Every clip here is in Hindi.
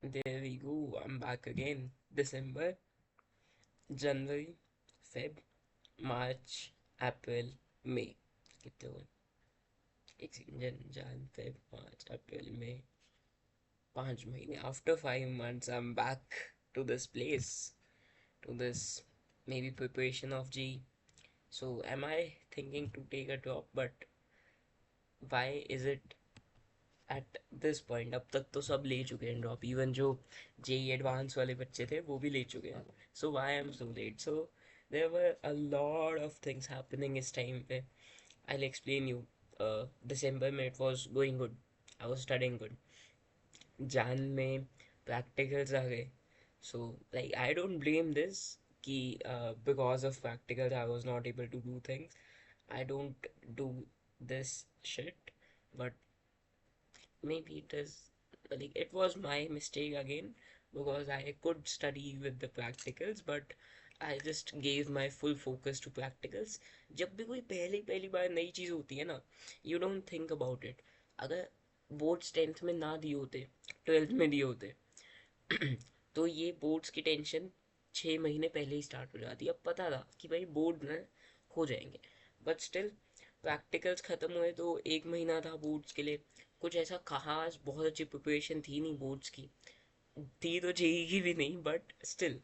There we go. I'm back again. December, January, Feb, March, April, May. कितने हुए? एक सेकंड, जन फेब मार्च अप्रैल मई, 5 महीने. After 5 months, I'm back to this place, to this maybe preparation of G. So, am I thinking to take a drop? But why is it at this point? अब तक तो सब ले चुके हैं ड्रॉप, इवन जो जेई एडवांस वाले बच्चे थे वो भी ले चुके हैं. So why I am so late? So there were a lot of things happening इस टाइम पे. I will explain you. दिसंबर में it was going good, I was studying good. Jan में प्रैक्टिकल्स आ गए. So like I don't blame this कि because of practicals I was not able to do things. I don't do this shit, but maybe it was my mistake again, because I could study with the practicals, but I just gave my full focus to practicals. जब भी कोई पहली पहली बार नई चीज़ होती है ना, you don't think about it. अगर बोर्ड्स 10th में ना दिए होते, 12th में दिए होते, तो ये बोर्ड्स की टेंशन 6 महीने पहले ही स्टार्ट हो जाती. अब पता था कि भाई बोर्ड ना हो जाएंगे, बट स्टिल प्रैक्टिकल्स ख़त्म हुए तो 1 महीना था बोर्ड्स के लिए. कुछ ऐसा खास बहुत अच्छी प्रिपरेशन थी नहीं बोर्ड्स की. थी तो जेई की भी नहीं, बट स्टिल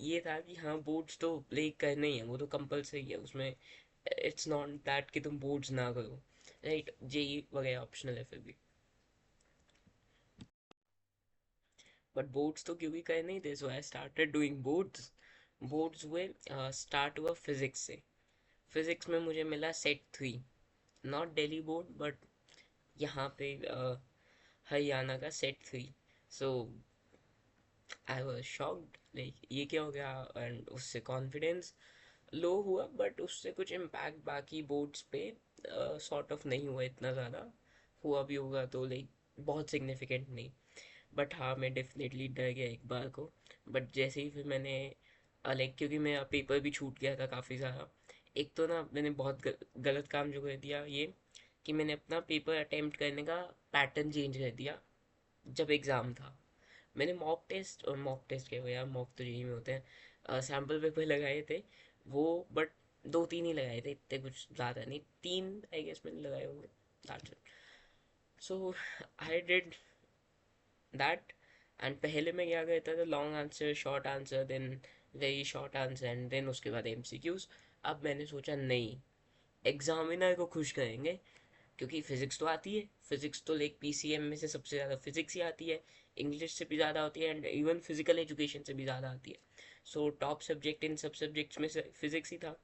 ये था कि हाँ बोर्ड्स तो प्ले करने ही है, वो तो कंपलसरी है उसमें. इट्स नॉट दैट कि तुम बोर्ड्स ना करो, राइट? जेई वगैरह ऑप्शनल है फिर भी. बट बोर्ड्स तो क्यों भी करने ही थे, so I started doing boards. Boards हुए, स्टार्ट हुआ फिजिक्स से. फिजिक्स में मुझे मिला set 3. Not Delhi board, but यहाँ पे हरियाणा का set 3. So I was shocked, like ये क्या हो गया. एंड उससे कॉन्फिडेंस लो हुआ, बट उससे कुछ इम्पैक्ट बाकी बोर्ड्स पे सॉर्ट ऑफ नहीं हुआ इतना ज़्यादा. हुआ भी होगा तो लाइक बहुत सिग्निफिकेंट नहीं. बट हाँ, मैं डेफिनेटली डर गया एक बार को. बट जैसे ही फिर मैंने लाइक, क्योंकि मेरा पेपर भी छूट गया था काफ़ी सारा. एक तो ना मैंने बहुत गलत काम जो कर दिया ये, कि मैंने अपना पेपर अटेम्प्ट करने का पैटर्न चेंज कर दिया जब एग्ज़ाम था. मैंने मॉक टेस्ट किया यार, मॉक तो यही में होते हैं. सैम्पल पेपर लगाए थे वो, बट 2-3 ही लगाए थे, इतने कुछ ज़्यादा नहीं. 3 आई गेस मैंने लगाए होंगे. That's it. So I did that. And पहले मैं क्या करता था, long answer, short answer, then very short answer, and then उसके बाद एमसीक्यूज. अब मैंने सोचा नहीं, एग्जामिनर को खुश करेंगे, क्योंकि फिजिक्स तो आती है. फिजिक्स तो लाइक पीसीएम में से सबसे ज़्यादा फिजिक्स ही आती है. इंग्लिश से भी ज़्यादा होती है, एंड इवन फिजिकल एजुकेशन से भी ज़्यादा आती है. सो टॉप सब्जेक्ट इन सब सब्जेक्ट्स में से फिजिक्स ही था.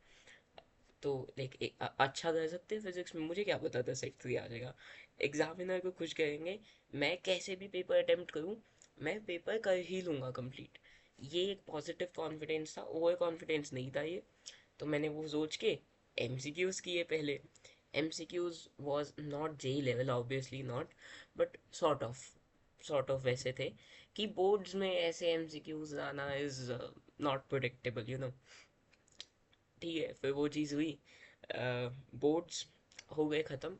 तो लाइक अच्छा कर सकते हैं फिजिक्स में, मुझे क्या पता था सेक्टर आ जाएगा. एग्जामिनर को खुश करेंगे, मैं कैसे भी पेपर अटेम्प्ट करूँ, मैं पेपर कर ही लूँगा कंप्लीट. ये एक पॉजिटिव कॉन्फिडेंस था, ओवर कॉन्फिडेंस नहीं था ये. तो मैंने वो सोच के एमसीक्यूज किए पहले. MCQs was not JEE level, obviously not, but sort of वैसे थे कि बोर्ड्स में ऐसे एमसीक्यूज आना is not predictable, you know. ठीक है, फिर वो चीज़ हुई. बोर्ड्स हो गए ख़त्म.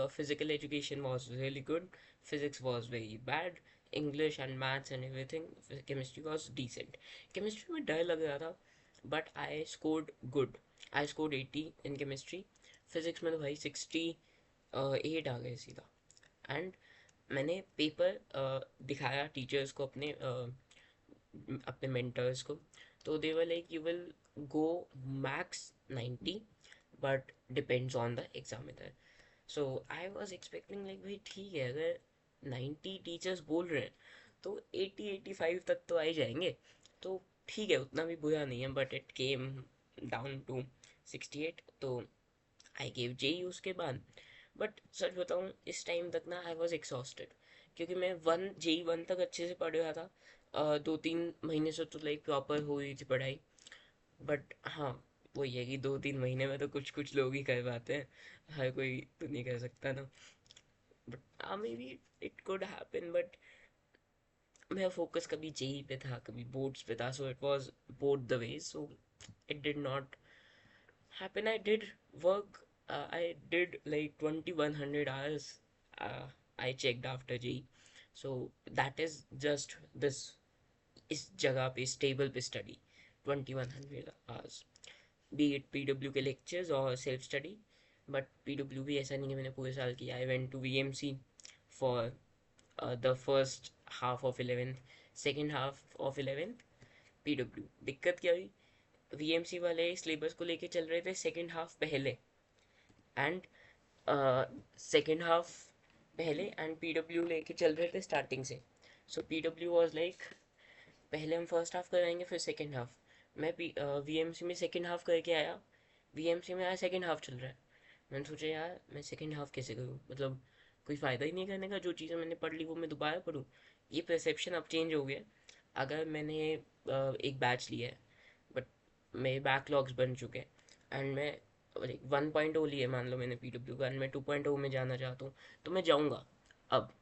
Physical education was really good. Physics was very bad. English and maths and everything. Chemistry was decent. Chemistry में डर लग रहा था, but I scored good. I scored 80 in chemistry. Physics में तो भाई 68 आ गए सीधा. एंड मैंने पेपर दिखाया टीचर्स को, अपने मेंटर्स को. तो they were like you will go max 90, but depends on the examiner. So I was expecting like भाई ठीक है, अगर 90 टीचर्स बोल रहे हैं तो 80-85 तक तो आ ही जाएंगे. तो ठीक है, उतना भी बुरा नहीं है, but it came down to 68. तो आई गेव जेई उसके बाद. बट सच बताऊँ, इस टाइम तक ना आई वॉज एक्सॉस्टेड, क्योंकि मैं जेई 1 तक अच्छे से पढ़ रहा था. 2-3 महीने से तो लाइक प्रॉपर हो रही थी पढ़ाई. बट हाँ, वो ये कि 2-3 महीने में तो कुछ कुछ लोग ही कर पाते हैं, हर कोई तो नहीं कर सकता ना. बट हाँ, may be it could happen, but मेरा फोकस कभी जेई पे था, कभी बोर्ड्स पे था. So it was both the way. So it did not happen. I did work. I did like 2100 hours. I checked after G. So that is just this, इस जगह पे, इस टेबल पे study 2100 hours, be it PW के लेक्चर्स और सेल्फ स्टडी। बट पीडब्ल्यू भी ऐसा नहीं है मैंने पूरे साल किया। I went to VMC for the first half of 11th, second half of 11th PW. दिक्कत क्या हुई, वीएमसी वाले सिलेबस को लेके चल रहे थे सेकेंड हाफ पहले, एंड सेकेंड हाफ पहले एंड पीडब्ल्यू लेके चल रहे थे स्टार्टिंग से। सो पीडब्ल्यू वाज लाइक पहले हम फर्स्ट हाफ कराएंगे फिर सेकेंड हाफ। मैं वीएमसी में सेकेंड हाफ करके आया, वीएमसी में आया सेकेंड हाफ चल रहा है। मैंने सोचा यार मैं सेकेंड हाफ कैसे करूँ, मतलब कोई फ़ायदा ही नहीं करने का, जो चीज़ें मैंने पढ़ ली वो मैं दोबारा पढ़ूँ। ये परसेप्शन अब चेंज हो गया। अगर मैंने एक बैच लिया है बट मेरे बैकलॉग्स बन चुके हैं एंड मैं 1.0 लिए, मान लो मैंने पीडब्ल्यू का, एंड मैं 2.0 में जाना चाहता हूँ, तो मैं जाऊँगा। अब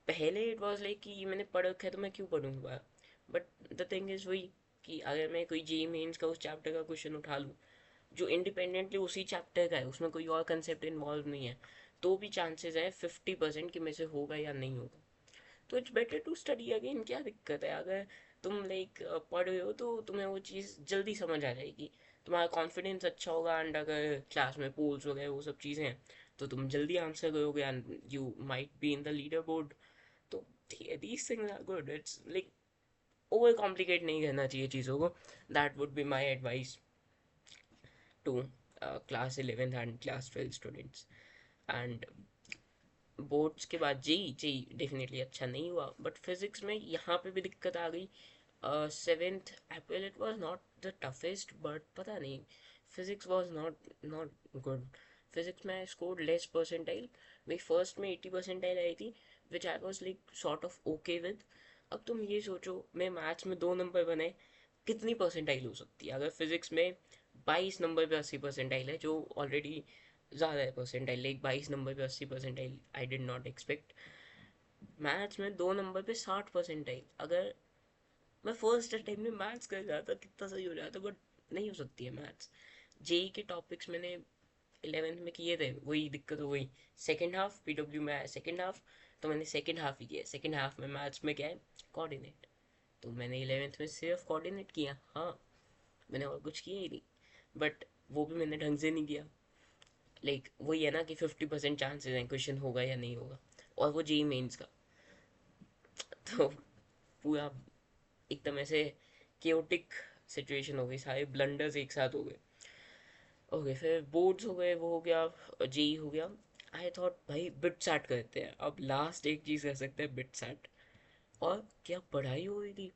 पहले इट वॉज लाइक कि मैंने पढ़ रखा है तो मैं क्यों पढ़ूँ दोबारा। बट द थिंग इज़ वही कि अगर मैं कोई जी मेंस का उस चैप्टर का क्वेश्चन उठा लूँ जो इंडिपेंडेंटली उसी चैप्टर का है, उसमें कोई और कंसेप्ट इन्वॉल्व नहीं है, तो भी चांसेस है 50% कि मेरे से होगा या नहीं होगा। तो it's better to study again. क्या दिक्कत है, अगर तुम लाइक पढ़ रहे हो तो तुम्हें वो चीज़ जल्दी समझ आ जाएगी, तुम्हारा कॉन्फिडेंस अच्छा होगा, एंड अगर क्लास में पोल्स वगैरह वो सब चीज़ें हैं तो तुम जल्दी आंसर करोगे and you might be in the leader board. तो these things are good, it's like over complicate नहीं करना चाहिए चीज़ों को। That would be my advice to class 11th and class 12 students. And boards के बाद जेई, जेई डेफिनेटली अच्छा नहीं हुआ, बट फिजिक्स में यहाँ पे भी दिक्कत आ गई। 7th April it was not the toughest, but पता नहीं, physics was not not good. Physics में आई स्कोर्ड लेस परसेंटाइल। मेरी फर्स्ट में 80 परसेंटाइल आई थी, which I was like sort of okay with. अब तुम ये सोचो, मैं मैथ्स में 2 नंबर बनाए, कितनी परसेंटाइल हो सकती है? अगर फिजिक्स में 22 नंबर पे 80 परसेंटाइल है, जो ऑलरेडी ज़्यादा है परसेंटाइल, लाइक 22 नंबर पे 80 percentile I did not expect. Maths में 2 नंबर पे 60 परसेंटाइल, अगर मैं फर्स्ट अटेम्प्ट में मैथ्स कर जाता कितना सही हो जाता, बट नहीं हो सकती है मैथ्स। जेई के टॉपिक्स मैंने 11th में किए थे, वही दिक्कत हो गई। सेकेंड हाफ पीडब्ल्यू में आया सेकेंड हाफ, तो मैंने सेकेंड हाफ ही किया। सेकेंड हाफ में मैथ्स में क्या है, कोऑर्डिनेट, तो मैंने 11th में सिर्फ कोऑर्डिनेट किया, हाँ, मैंने और कुछ किया ही नहीं। बट वो भी मैंने ढंग से नहीं किया। लाइक वही है ना कि 50% चांसेस हैं क्वेश्चन होगा या नहीं होगा, और वो जेई मेंस का। तो पूरा एकदम ऐसे केओटिक सिचुएशन हो गई, सारे ब्लंडर्स एक साथ हो गए। ओके, फिर बोर्ड्स हो गए, वो हो गया, जेई हो गया। आई थॉट भाई बिट सैट करते हैं, अब लास्ट एक चीज़ कर सकते हैं, बिट सैट। और क्या पढ़ाई हो रही थी,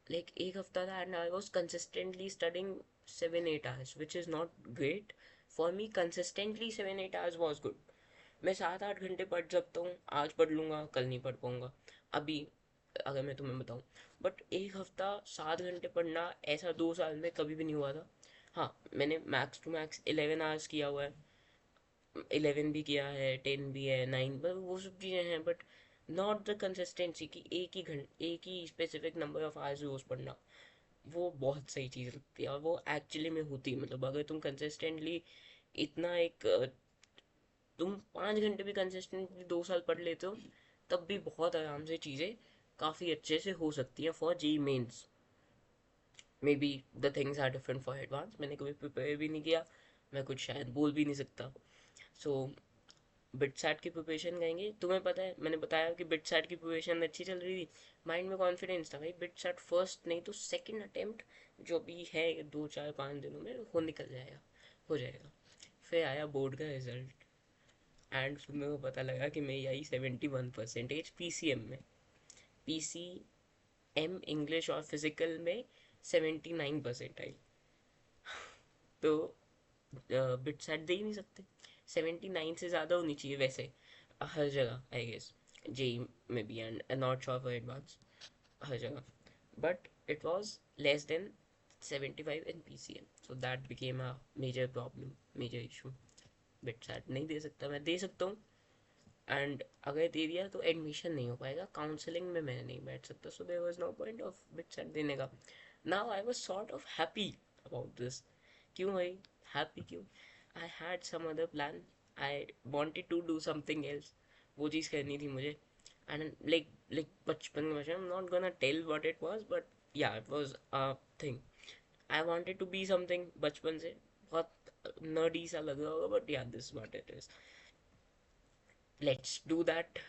लाइक एक हफ्ता था and I was consistently studying 7-8 hours, which is not great for me. Consistently 7-8 hours was good. मैं 7-8 घंटे पढ़ सकता हूँ, आज पढ़ लूँगा, कल नहीं पढ़ पाऊँगा, अभी अगर मैं तुम्हें बताऊँ। बट एक हफ्ता 7 घंटे पढ़ना, ऐसा 2 साल में कभी भी नहीं हुआ था। हाँ, मैंने मैक्स टू मैक्स 11 आवर्स किया हुआ है, 11 भी किया है, 10 भी है, 9, बट वो सब चीज़ें हैं, बट नॉट द कंसिस्टेंसी कि एक ही स्पेसिफिक नंबर ऑफ आवर्स रोज पढ़ना। वो बहुत सही चीज़ लगती है, और वो एक्चुअली में होती है। मतलब अगर तुम कंसिस्टेंटली इतना एक तुम 5 घंटे भी कंसिस्टेंटली 2 साल पढ़ लेते हो, तब भी बहुत आराम से चीज़ें काफ़ी अच्छे से हो सकती हैं for JEE mains. May be the things are different for advance, मैंने कभी प्रिपेयर भी नहीं किया, मैं कुछ शायद बोल भी नहीं सकता। सो बिट सैट की प्रिपरेशन करेंगे। तुम्हें पता है मैंने बताया कि बिट सैट की प्रिपरेशन अच्छी चल रही थी, माइंड में कॉन्फिडेंस था भाई, बिट सैट फर्स्ट नहीं तो सेकंड अटेम्प्ट जो भी है 2 4 5 दिनों में वो निकल जाएगा, हो जाएगा। फिर आया बोर्ड का रिजल्ट, एंड फिर मेरे को पता लगा कि मेरी आई 71 परसेंटेज पीसीएम में। पीसीएम इंग्लिश और फिजिकल में 79 परसेंट आई। तो बिट सेट दे ही नहीं सकते, 79 से ज़्यादा होनी चाहिए वैसे हर जगह आई गेस, जेई में भी, and not sure for advance, हर जगह। But it was less than 75 in PCM, so that became a major problem, major issue. बिट सेट नहीं दे सकता, मैं दे सकता हूँ, एंड अगर दे दिया तो एडमिशन नहीं हो पाएगा, काउंसलिंग में मैं नहीं बैठ सकता, so there was no point of BITSAT देने का। Now I was sort of happy about this. क्यों भाई, हैप्पी क्यों? I had some other plan, I wanted to do something else, वो चीज़ करनी थी मुझे। and like बचपन में I'm not gonna tell what it was, but yeah, it was a thing. I wanted to be something बचपन से, बहुत nerdy सा लग रहा होगा, but yeah, this is what it is. Let's do that.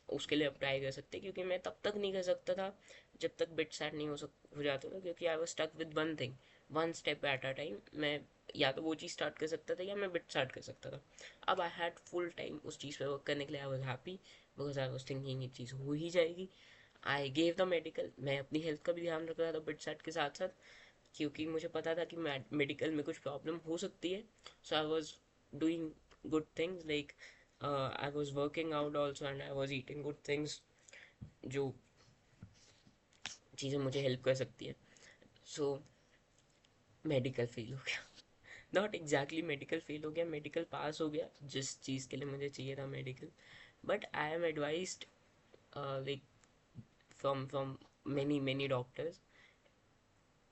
उसके लिए अब ट्राई कर सकते, क्योंकि मैं तब तक नहीं कर सकता था जब तक बिट सेट नहीं हो जाता था, क्योंकि I was stuck with one thing, one step at a time. मैं या तो वो चीज़ स्टार्ट कर सकता था या मैं बिट स्टार्ट कर सकता था। अब आई हैड फुल टाइम उस चीज़ पे वर्क करने के लिए। I was happy because I was thinking ये चीज़ हो ही जाएगी। I gave the medical. मैं अपनी हेल्थ का भी ध्यान रख रहा था बिट सेट के साथ साथ, क्योंकि मुझे पता था कि मेडिकल में कुछ प्रॉब्लम हो सकती है। So I was doing good things, like I was working out also and I was eating good things, जो चीज़ें मुझे हेल्प कर सकती है। सो मेडिकल फेल हो गया, नॉट एग्जैक्टली मेडिकल फेल हो गया, मेडिकल पास हो गया जिस चीज़ के लिए मुझे चाहिए था medical. But I am advised like from many doctors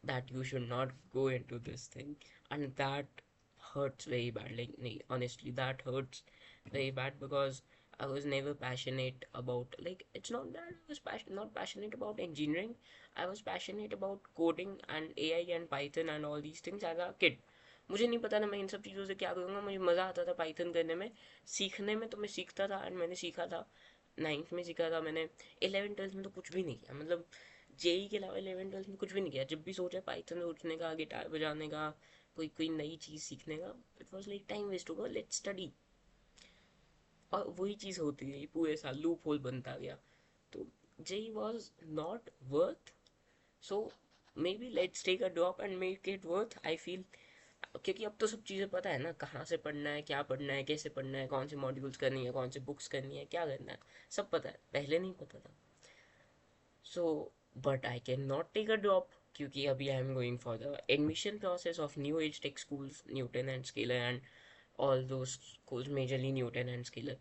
that you should not go into this thing, and that hurts very bad. Like honestly, that hurts very bad, because I was never passionate about, like, it's not that I was not passionate about engineering. I was passionate about coding and AI and Python and all these things as a kid. मुझे नहीं पता था मैं इन सब चीज़ों से क्या करूँगा। मुझे मज़ा आता था पाइथन करने में, सीखने में, तो मैं सीखता था एंड मैंने सीखा था। नाइन्थ में सीखा था मैंने। 11 12 में तो कुछ भी नहीं किया, मतलब जेई के अलावा 11 12 में कुछ भी नहीं किया। जब भी सोचा पाइथन उठने का, गिटार बजाने का, कोई कोई नई चीज़ सीखने का, it was like time waste होगा, लेट्स स्टडी। और वही चीज़ होती गई पूरे साल, लूप होल बनता गया। तो JEE was not worth, so may be let's take a drop and make it worth, I feel. क्योंकि अब तो सब चीज़ें पता है ना, कहाँ से पढ़ना है, क्या पढ़ना है, कैसे पढ़ना है, कौन से मॉड्यूल्स करनी है, कौन से बुक्स करनी है, क्या करना है, सब पता है। पहले नहीं पता था। So but I can not take a drop, क्योंकि अभी I am going for the admission process of new age tech schools, Newton and Scaler and all those schools, majorly Newton and Scalar,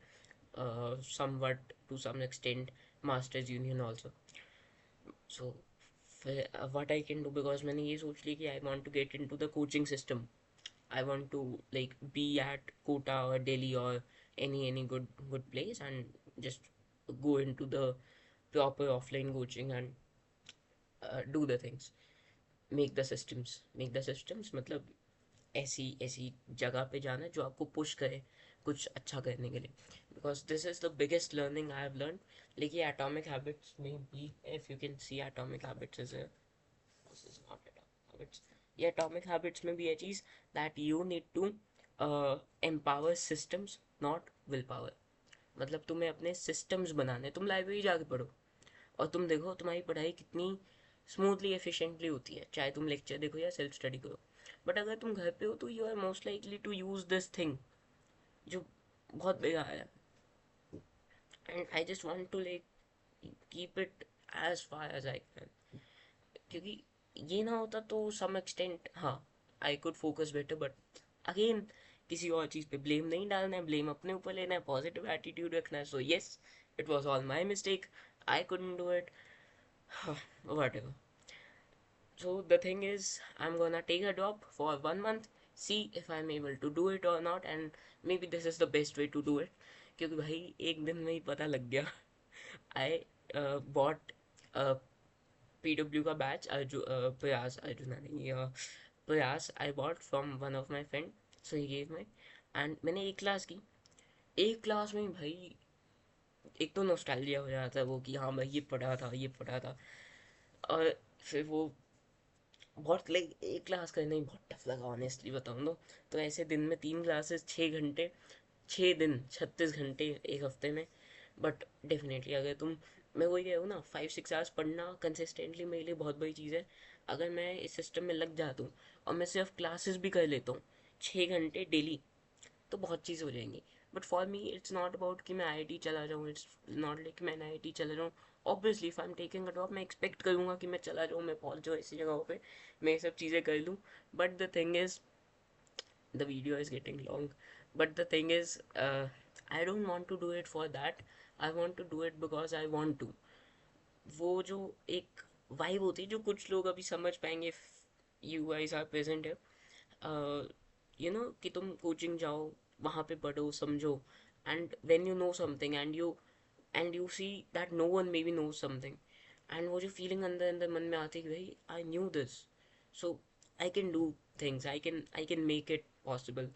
somewhat to some extent Masters Union also. So what I can do, because मैंने ये सोच ली कि I want to get into the coaching system. I want to like be at Kota or Delhi or any good place, and just go into the proper offline coaching and do the things, make the systems मतलब ऐसी ऐसी जगह पे जाना जो आपको पुश करे कुछ अच्छा करने के लिए, because this is the biggest learning I have learn. लेकिन एटॉमिक हैबिट्स में भी, if you can see atomic habits is this is not atomic habits, ये एटॉमिक हैबिट्स में भी है चीज़, that you need to empower systems, not will power. मतलब तुम्हें अपने सिस्टम्स बनाने, तुम लाइब्रेरी जाके पढ़ो और तुम देखो तुम्हारी पढ़ाई कितनी स्मूथली एफिशिएंटली होती है, चाहे तुम लेक्चर देखो या सेल्फ स्टडी करो। बट अगर तुम घर पे हो तो you are most likely to use this thing, जो बहुत बेकार है। And I just want to like keep it as far as I can, क्योंकि ये ना होता तो सम एक्सटेंट हाँ I could focus better, but again किसी और चीज़ पे ब्लेम नहीं डालना है, ब्लेम अपने ऊपर लेना है, पॉजिटिव एटीट्यूड रखना है। So yes, it was all my mistake, I couldn't do it, what ever. So the thing is, I'm gonna take a drop for 1 month, see if I'm able to do it or not, and maybe this is the best way to do it. क्योंकि भाई एक दिन में ही पता लग गया। I bought a PW का बैच, प्रयास, अर्जुना नहीं, प्रयास I bought from one of my friend, so he gave me, and मैंने एक क्लास की। एक क्लास में भाई एक तो नॉस्टैल्जिया हो जाता है वो, कि हाँ भाई ये पढ़ा था, ये पढ़ा था। और फिर वो बहुत लाइक एक क्लास करना ही बहुत टफ लगा, ऑनेस्टली बताऊँ तो ऐसे दिन में 3 क्लासेस, 6 घंटे, 6 दिन, 36 घंटे एक हफ्ते में। बट डेफिनेटली अगर तुम, मैं वही कह रहा हूँ ना, 5 6 आवर्स पढ़ना कंसिस्टेंटली मेरे लिए बहुत बड़ी चीज़ है। अगर मैं इस सिस्टम में लग जाता हूँ और मैं सिर्फ क्लासेस भी कर लेता हूँ 6 घंटे डेली, तो बहुत चीज़ हो जाएंगी। But for me it's not about कि मैं आईआईटी चला जाऊँ, इट्स नॉट लाइक मैं आईआईटी चला जाऊँ। Obviously if I am taking a drop, मैं एक्सपेक्ट करूँगा कि मैं चला जाऊँ, मैं पहुँच जाऊँ ऐसी जगहों पे, मैं ये सब चीज़ें कर लूँ। But the thing is, the video is getting long, but the thing is, I don't want to do it for that, I want to do it because I want to. वो जो एक वाइब होती है जो कुछ लोग अभी समझ पाएंगे, यू गाइस आर प्रेजेंट है, यू नो, कि तुम कोचिंग जाओ, वहाँ पे पढ़ो, समझो, and when you know something and you and you see that no one may be knows something, एंड वो जो फीलिंग अंदर अंदर मन में आती है कि भाई I knew this, so I can do things, I can make it possible,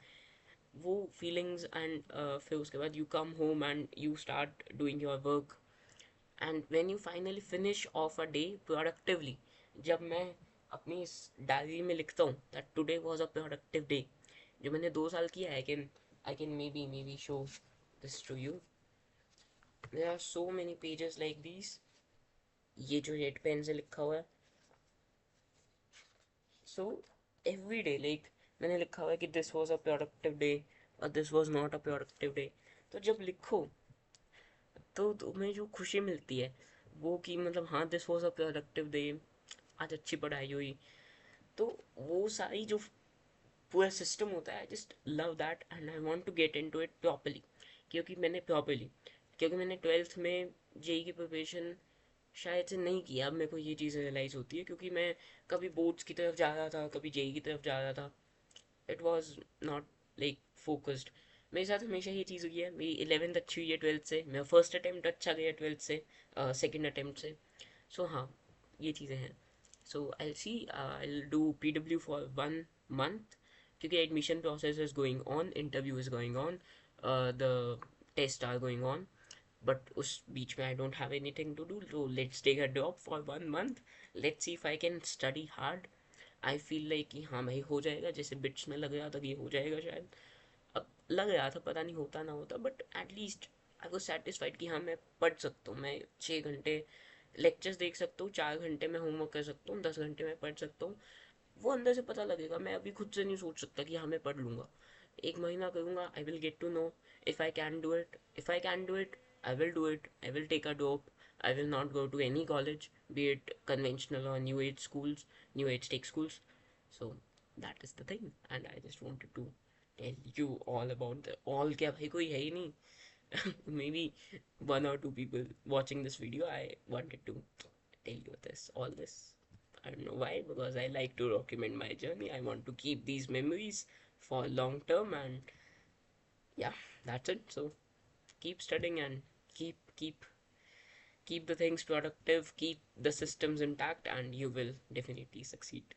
वो फीलिंग्स। एंड फिर उसके बाद you come home and you start doing your work, and when you finally finish of a day productively, जब मैं अपनी इस डायरी में लिखता हूँ that today was a productive day, जो मैंने 2 साल किया, I can may be show this to you. There are so many pages like this, ये जो रेड पेन से लिखा हुआ है। सो एवरी डे लाइक मैंने लिखा हुआ है कि this was a productive day और this was not a productive day. तो जब लिखो तो तुम्हें जो खुशी मिलती है वो कि मतलब हाँ this was a productive day, आज अच्छी पढ़ाई हुई, तो वो सारी जो पूरा सिस्टम होता है, I just love that and I want to get into it properly. क्योंकि मैंने 12th में जेई की प्रिपरेशन शायद से नहीं किया, अब मेरे को ये चीज़ रियलाइज़ होती है, क्योंकि मैं कभी बोर्ड्स की तरफ जा रहा था, कभी जेई की तरफ जा रहा था, it was not like focused. मेरे साथ हमेशा ये चीज़ हुई है, मेरी 11th अच्छी हुई है 12th से, मेरा फर्स्ट अटैम्प्ट अच्छा गया 12th से सेकेंड अटैम्प्ट से। सो हाँ, ये चीज़ें हैं। So I see I do PW for 1 month, क्योंकि admission process is going on, interview is going on, the test are going on, but उस बीच में I don't have anything to do, so let's take a drop for 1 month, let's see if I can study hard। I feel like कि हाँ भाई हो जाएगा, जैसे बिट्स में लग रहा था कि हो जाएगा शायद, अब लग रहा था, पता नहीं होता ना होता, but at least I was satisfied कि हाँ मैं पढ़ सकता हूँ, मैं 6 घंटे लेक्चर्स देख सकता हूँ, 4 घंटे में होमवर्क कर सकता हूँ, 10 घंटे में पढ़ सकता हूँ। वो अंदर से पता लगेगा, मैं अभी खुद से नहीं सोच सकता कि हाँ मैं पढ़ लूँगा, 1 महीना करूँगा, I will get to know if I can do it, if I can do it I will do it, I will take a drop, I will not go to any college, be it conventional or new age schools, new age tech schools. So that is the thing, and I just wanted to tell you all about the all, क्या भाई कोई है ही नहीं, maybe 1 or 2 people watching this video, I wanted to tell you all this. I don't know why, because I like to document my journey. I want to keep these memories for long term, and yeah, that's it. So keep studying and keep keep the things productive, keep the systems intact, and you will definitely succeed.